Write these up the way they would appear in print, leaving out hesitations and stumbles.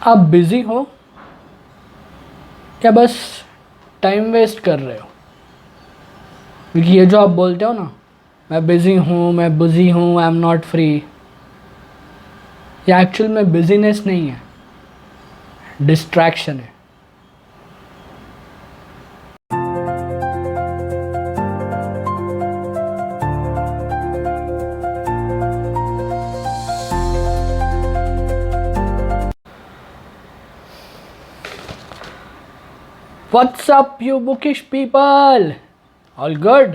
आप बिज़ी हो या बस टाइम वेस्ट कर रहे हो? क्योंकि ये जो आप बोलते हो ना, मैं बिज़ी हूँ, मैं बिज़ी हूँ, आई एम नॉट फ्री, ये एक्चुअल में बिज़ीनेस नहीं है, डिस्ट्रैक्शन है। What's up, you bookish people? All good?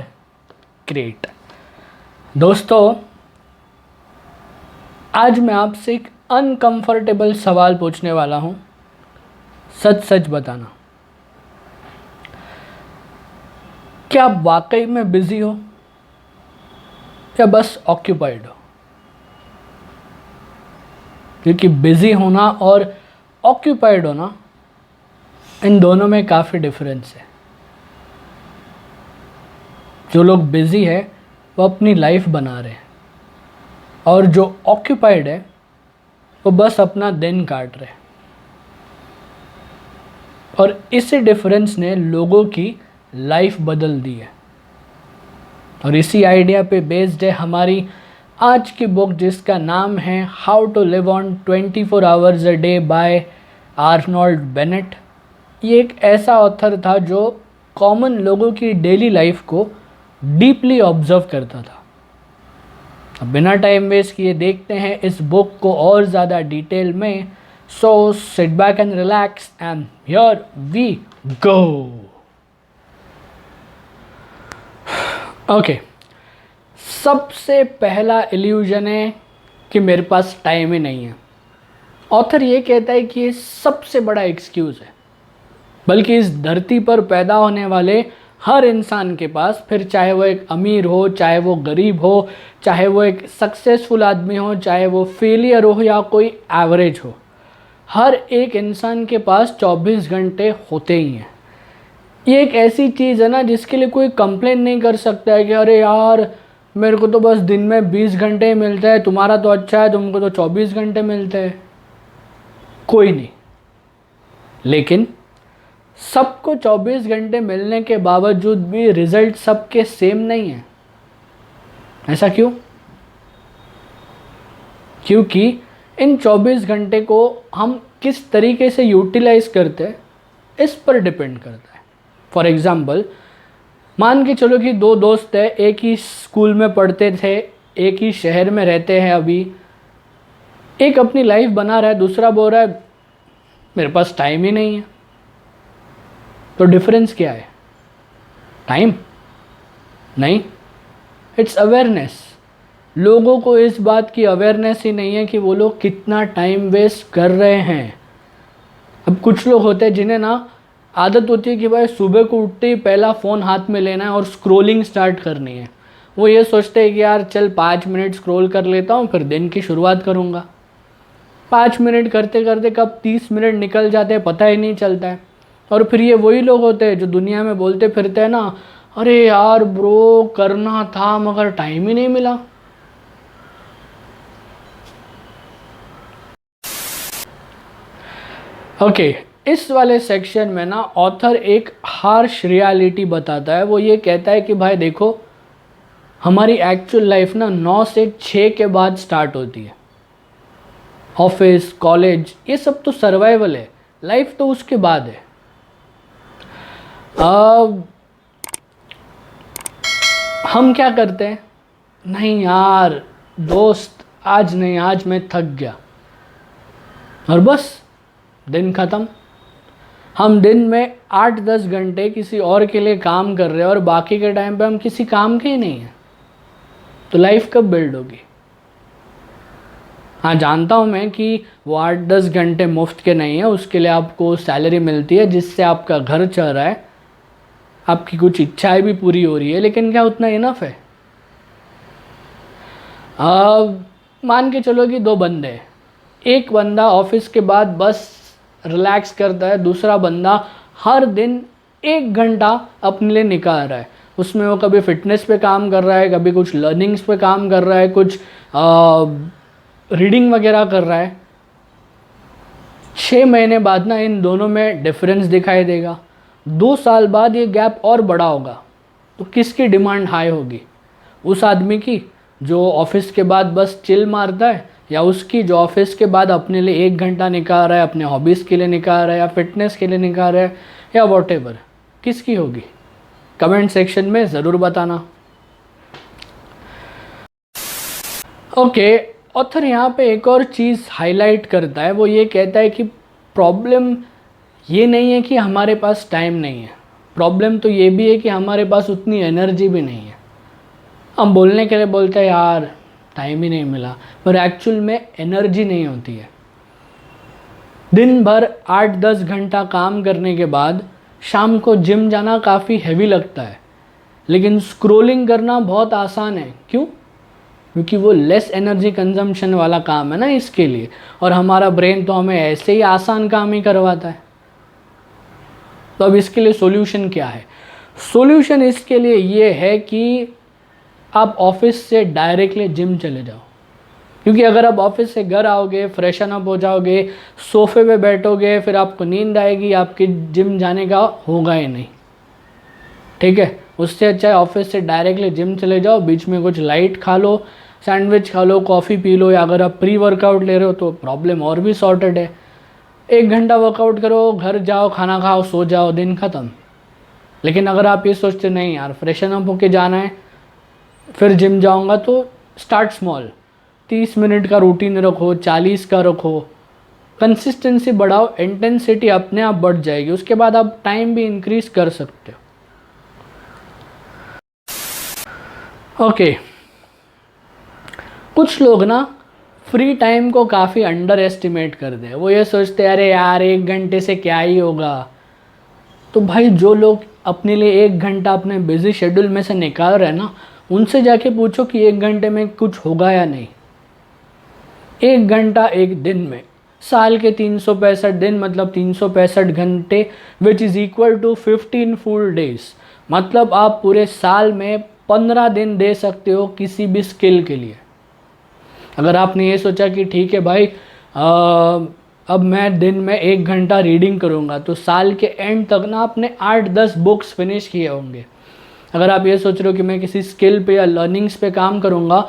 Great. दोस्तों, आज मैं आपसे एक अनकंफर्टेबल सवाल पूछने वाला हूँ। सच सच बताना, क्या आप वाकई में बिज़ी हो या बस ऑक्यूपाइड हो? क्योंकि बिज़ी होना और ऑक्यूपाइड होना, इन दोनों में काफ़ी डिफरेंस है। जो लोग बिज़ी है वो अपनी लाइफ बना रहे हैं, और जो ऑक्यूपाइड है वो बस अपना दिन काट रहे हैं। और इसी डिफरेंस ने लोगों की लाइफ बदल दी है। और इसी आइडिया पे बेस्ड है हमारी आज की बुक, जिसका नाम है how to live on 24 hours a day by Arnold Bennett. ये एक ऐसा ऑथर था जो कॉमन लोगों की डेली लाइफ को डीपली ऑब्जर्व करता था। अब बिना टाइम वेस्ट किए देखते हैं इस बुक को और ज़्यादा डिटेल में। So sit back and relax and here we go. Okay, सबसे पहला इल्यूजन है कि मेरे पास टाइम ही नहीं है। ऑथर ये कहता है कि ये सबसे बड़ा एक्सक्यूज़ है, बल्कि इस धरती पर पैदा होने वाले हर इंसान के पास, फिर चाहे वो एक अमीर हो, चाहे वो गरीब हो, चाहे वो एक सक्सेसफुल आदमी हो, चाहे वो फेलियर हो या कोई एवरेज हो, हर एक इंसान के पास 24 घंटे होते ही हैं। ये एक ऐसी चीज़ है ना जिसके लिए कोई कंप्लेन नहीं कर सकता है कि अरे यार मेरे को तो बस दिन में 20 घंटे मिलते हैं, तुम्हारा तो अच्छा है, तुमको तो 24 घंटे मिलते हैं। कोई नहीं। लेकिन सबको 24 घंटे मिलने के बावजूद भी रिजल्ट सबके सेम नहीं है। ऐसा क्यों? क्योंकि इन 24 घंटे को हम किस तरीके से यूटिलाइज करते हैं इस पर डिपेंड करता है। फॉर एग्ज़ाम्पल, मान के चलो कि दो दोस्त हैं, एक ही स्कूल में पढ़ते थे, एक ही शहर में रहते हैं अभी। एक अपनी लाइफ बना रहा है, दूसरा बोल रहा है मेरे पास टाइम ही नहीं है। तो डिफरेंस क्या है? टाइम नहीं, इट्स अवेयरनेस। लोगों को इस बात की अवेयरनेस ही नहीं है कि वो लोग कितना टाइम वेस्ट कर रहे हैं। अब कुछ लोग होते हैं जिन्हें ना आदत होती है कि भाई सुबह को उठते ही पहला फ़ोन हाथ में लेना है और स्क्रॉलिंग स्टार्ट करनी है। वो ये सोचते हैं कि यार चल 5 मिनट स्क्रॉल कर लेता हूँ, फिर दिन की शुरुआत करूँगा। 5 मिनट करते करते कब 30 मिनट निकल जाते हैं पता ही नहीं चलता है। और फिर ये वही लोग होते हैं जो दुनिया में बोलते फिरते हैं ना, अरे यार ब्रो करना था मगर टाइम ही नहीं मिला। ओके, इस वाले सेक्शन में ना ऑथर एक हार्श रियलिटी बताता है। वो ये कहता है कि भाई देखो, हमारी एक्चुअल लाइफ ना 9 से 6 के बाद स्टार्ट होती है। ऑफिस, कॉलेज, ये सब तो सर्वाइवल है, लाइफ तो उसके बाद है। हम क्या करते हैं, नहीं यार दोस्त आज नहीं, आज मैं थक गया, और बस दिन ख़त्म। हम दिन में 8-10 घंटे किसी और के लिए काम कर रहे हैं और बाकी के टाइम पे हम किसी काम के ही नहीं हैं। तो लाइफ कब बिल्ड होगी? हाँ, जानता हूँ मैं कि वो 8-10 घंटे मुफ्त के नहीं है, उसके लिए आपको सैलरी मिलती है जिससे आपका घर चल रहा है, आपकी कुछ इच्छाएं भी पूरी हो रही है, लेकिन क्या उतना इनफ है? मान के चलो कि 2 बंदे हैं। एक बंदा ऑफिस के बाद बस रिलैक्स करता है, दूसरा बंदा हर दिन 1 घंटा अपने लिए निकाल रहा है। उसमें वो कभी फिटनेस पे काम कर रहा है, कभी कुछ लर्निंग्स पे काम कर रहा है, कुछ रीडिंग वगैरह कर रहा है। 6 महीने बाद ना इन दोनों में डिफरेंस दिखाई देगा। 2 साल बाद ये गैप और बड़ा होगा। तो किसकी डिमांड हाई होगी? उस आदमी की जो ऑफिस के बाद बस चिल मारता है, या उसकी जो ऑफिस के बाद अपने लिए 1 घंटा निकाल रहा है, अपने हॉबीज़ के लिए निकाल रहा है, या फिटनेस के लिए निकाल रहा है, या वॉटेवर? किसकी होगी? कमेंट सेक्शन में ज़रूर बताना। ओके, ऑथर यहाँ पे एक और चीज़ हाईलाइट करता है। वो ये कहता है कि प्रॉब्लम ये नहीं है कि हमारे पास टाइम नहीं है, प्रॉब्लम तो ये भी है कि हमारे पास उतनी एनर्जी भी नहीं है। हम बोलने के लिए बोलते हैं यार टाइम ही नहीं मिला, पर एक्चुअल में एनर्जी नहीं होती है। दिन भर 8-10 घंटा काम करने के बाद शाम को जिम जाना काफ़ी हैवी लगता है, लेकिन स्क्रॉलिंग करना बहुत आसान है। क्यों? क्योंकि वो लेस एनर्जी कंजम्पशन वाला काम है ना इसके लिए, और हमारा ब्रेन तो हमें ऐसे ही आसान काम ही करवाता है। तो अब इसके लिए सॉल्यूशन क्या है? सॉल्यूशन इसके लिए ये है कि आप ऑफिस से डायरेक्टली जिम चले जाओ। क्योंकि अगर आप ऑफिस से घर आओगे, फ्रेशन अप हो जाओगे, सोफे पे बैठोगे, फिर आपको नींद आएगी, आपके जिम जाने का होगा ही नहीं। ठीक है, उससे अच्छा है ऑफिस से डायरेक्टली जिम चले जाओ, बीच में कुछ लाइट खा लो, सैंडविच खा लो, कॉफ़ी पी लो, या अगर आप प्री वर्कआउट ले रहे हो तो प्रॉब्लम और भी सॉर्टेड है। 1 घंटा वर्कआउट करो, घर जाओ, खाना खाओ, सो जाओ, दिन ख़त्म। लेकिन अगर आप ये सोचते नहीं यार फ्रेशन अप होके जाना है, फिर जिम जाऊंगा, तो स्टार्ट स्मॉल। 30 मिनट का रूटीन रखो, 40 का रखो, कंसिस्टेंसी बढ़ाओ, इंटेंसिटी अपने आप बढ़ जाएगी। उसके बाद आप टाइम भी इंक्रीज कर सकते हो। ओके, कुछ लोग ना फ्री टाइम को काफ़ी अंडर एस्टिमेट करते हैं। वो ये सोचते हैं अरे यार 1 घंटे से क्या ही होगा। तो भाई जो लोग अपने लिए 1 घंटा अपने बिजी शेड्यूल में से निकाल रहे हैं ना, उनसे जाके पूछो कि 1 घंटे में कुछ होगा या नहीं। 1 घंटा एक दिन में, साल के 365 दिन मतलब 365 घंटे, which is equal to 15 full days. मतलब आप पूरे साल में 15 दिन दे सकते हो किसी भी स्किल के लिए। अगर आपने ये सोचा कि ठीक है भाई अब मैं दिन में 1 घंटा रीडिंग करूँगा, तो साल के एंड तक ना आपने 8-10 बुक्स फिनिश किए होंगे। अगर आप ये सोच रहे हो कि मैं किसी स्किल पे या लर्निंग्स पे काम करूँगा,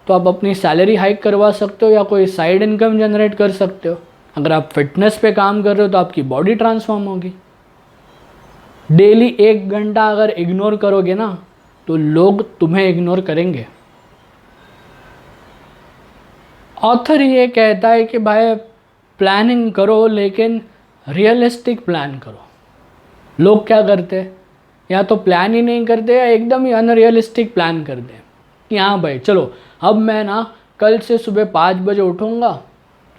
तो आप अपनी सैलरी हाइक करवा सकते हो या कोई साइड इनकम जनरेट कर सकते हो। अगर आप फिटनेस पे काम कर रहे हो तो आपकी बॉडी ट्रांसफॉर्म होगी। डेली 1 घंटा अगर इग्नोर करोगे ना, तो लोग तुम्हें इग्नोर करेंगे। ऑथर ये कहता है कि भाई प्लानिंग करो, लेकिन रियलिस्टिक प्लान करो। लोग क्या करते हैं, या तो प्लान ही नहीं करते या एकदम ही अनरियलिस्टिक प्लान करते हैं कि हाँ भाई चलो अब मैं ना कल से सुबह 5 बजे उठूँगा,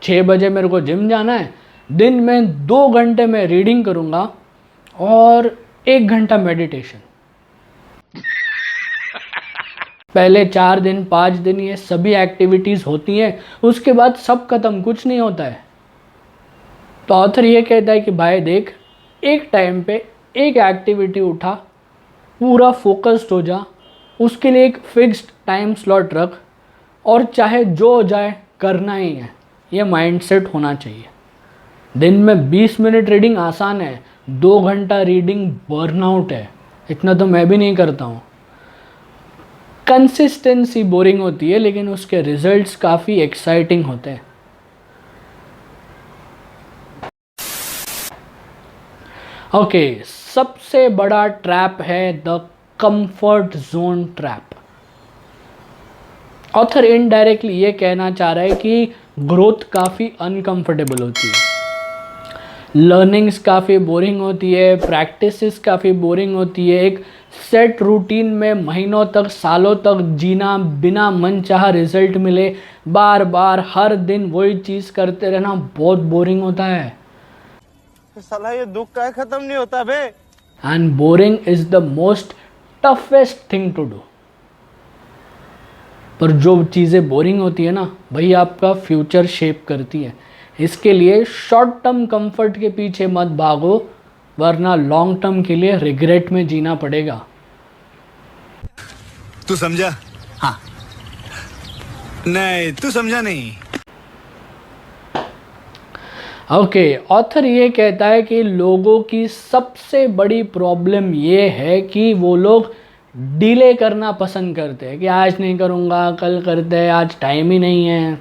6 बजे मेरे को जिम जाना है, दिन में 2 घंटे में रीडिंग करूँगा और 1 घंटा मेडिटेशन। पहले 4 दिन 5 दिन ये सभी एक्टिविटीज़ होती हैं, उसके बाद सब खत्म, कुछ नहीं होता है। तो ऑथर ये कहता है कि भाई देख, एक टाइम पे एक एक्टिविटी उठा, पूरा फोकस्ड हो जा, उसके लिए एक फिक्स्ड टाइम स्लॉट रख, और चाहे जो हो जाए करना ही है। ये माइंडसेट होना चाहिए। दिन में 20 मिनट रीडिंग आसान है, 2 घंटा रीडिंग बर्नआउट है। इतना तो मैं भी नहीं करता हूँ। कंसिस्टेंसी बोरिंग होती है, लेकिन उसके रिजल्ट्स काफ़ी एक्साइटिंग होते हैं। ओके, सबसे बड़ा ट्रैप है the comfort zone trap. Author indirectly ये कहना चाह रहा है कि ग्रोथ काफ़ी अनकंफर्टेबल होती है, लर्निंग्स काफ़ी बोरिंग होती है, प्रैक्टिसेस काफ़ी बोरिंग होती है। एक सेट रूटीन में महीनों तक, सालों तक जीना, बिना मनचाहा रिजल्ट मिले, बार बार हर दिन वही चीज़ करते रहना बहुत बोरिंग होता है। साला ये दुख का खत्म नहीं होता बे। And boring is the most toughest thing to do. पर जो चीज़ें बोरिंग होती है ना, वही आपका फ्यूचर शेप करती है। इसके लिए शॉर्ट टर्म कंफर्ट के पीछे मत भागो, वरना लॉन्ग टर्म के लिए रिग्रेट में जीना पड़ेगा। तू समझा? हाँ। नहीं, तू समझा नहीं। ओके, ऑथर ये कहता है कि लोगों की सबसे बड़ी प्रॉब्लम ये है कि वो लोग डिले करना पसंद करते हैं कि आज नहीं करूँगा, कल करते हैं, आज टाइम ही नहीं है।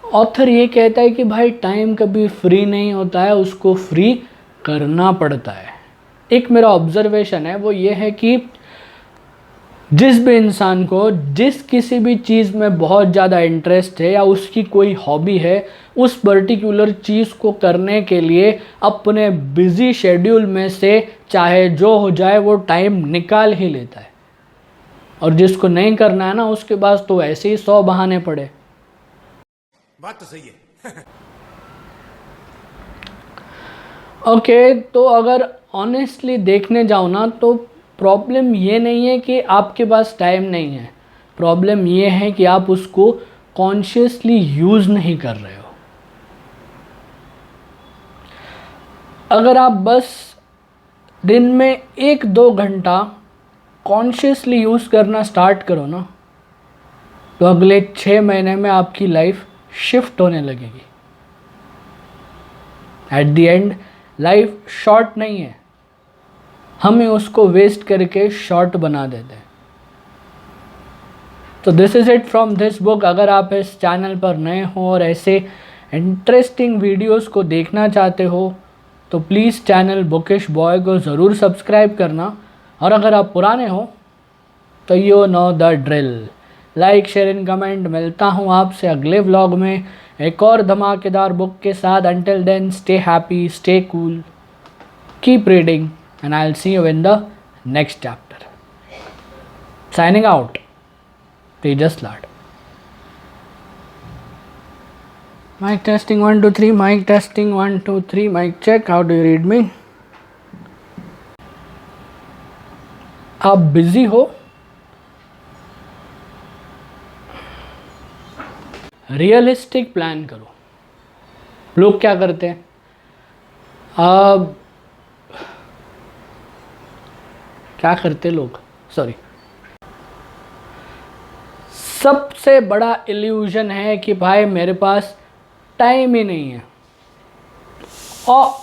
ऑथर ये कहता है कि भाई टाइम कभी फ्री नहीं होता है, उसको फ्री करना पड़ता है। एक मेरा ऑब्जर्वेशन है वो ये है कि जिस भी इंसान को जिस किसी भी चीज़ में बहुत ज़्यादा इंटरेस्ट है या उसकी कोई हॉबी है, उस पर्टिकुलर चीज़ को करने के लिए अपने बिज़ी शेड्यूल में से चाहे जो हो जाए वो टाइम निकाल ही लेता है। और जिसको नहीं करना है ना, उसके पास तो ऐसे ही 100 बहाने पड़े। बात तो सही है। ओके, तो अगर ऑनेस्टली देखने जाओ ना तो प्रॉब्लम ये नहीं है कि आपके पास टाइम नहीं है, प्रॉब्लम ये है कि आप उसको कॉन्शियसली यूज़ नहीं कर रहे हो। अगर आप बस दिन में 1-2 घंटा कॉन्शियसली यूज़ करना स्टार्ट करो ना, तो अगले 6 महीने में आपकी लाइफ शिफ्ट होने लगेगी। At the end life short नहीं है, हमें उसको वेस्ट करके शॉर्ट बना देते हैं। तो this is it from this book. अगर आप इस चैनल पर नए हो और ऐसे इंटरेस्टिंग वीडियोस को देखना चाहते हो तो प्लीज़ चैनल बुकिश बॉय को ज़रूर सब्सक्राइब करना। और अगर आप पुराने हो तो you know the drill, like share and comment. मिलता हूँ आपसे अगले व्लॉग में एक और धमाकेदार बुक के साथ। Until then stay happy, stay cool, keep reading and I'll see you in the next chapter. Signing out, Tejas Lad. Mic testing 1 2 3. Mic testing 1 2 3. Mic check. How do you read me? आप busy हो, realistic plan करो। लोग क्या करते हैं, क्या करते लोग, सॉरी, सबसे बड़ा इल्यूजन है कि भाई मेरे पास टाइम ही नहीं है। और